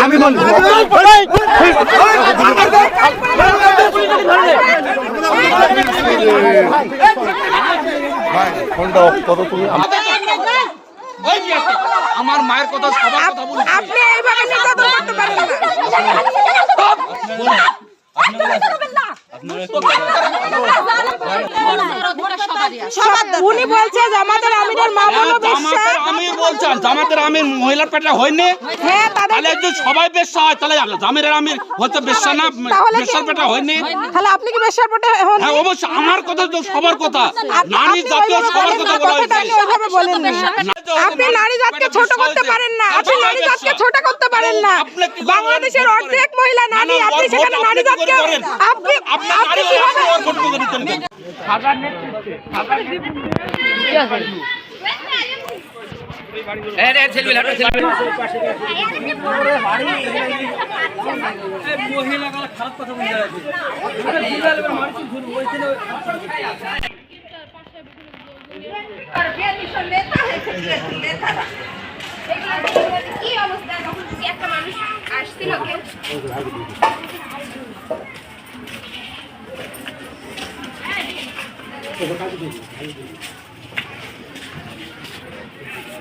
আমি আমার মায়ের কথা সবার কথা বলছি। আপনি এইভাবে নির্যাতন করতে পারেন না। উনি বলছে জামাতের আমিরের মা বলো বিশ্বাস। আমির বলছেন জামাতের আমির মহিলার পেটে হয়নি। হ্যাঁ তাহলে যদি সবাই বেশ্যা হয় তাহলে জামাতের আমির হচ্ছে বেশ্যা না, বেশ্যার পেটে হয়নি। তাহলে আপনি কি বেশ্যার পেটে হন? হ্যাঁ অবশ্যই, আমার কথা তো সবার কথা, নারী জাতীয় সবার কথা বলা হয়েছে। ওইভাবে বলেন না, আপনি নারী জাতকে ছোট করতে পারেন না, আপনি নারী জাতকে ছোট করতে পারেন না। বাংলাদেশের অর্ধেক মহিলা নারী, আপনি সেখানে নারী জাতকে আপনি কিভাবে সাদার নেতৃত্বে খারাপ কথা বলতে কি অবস্থা যখন একটা মানুষ আসছিল কেউ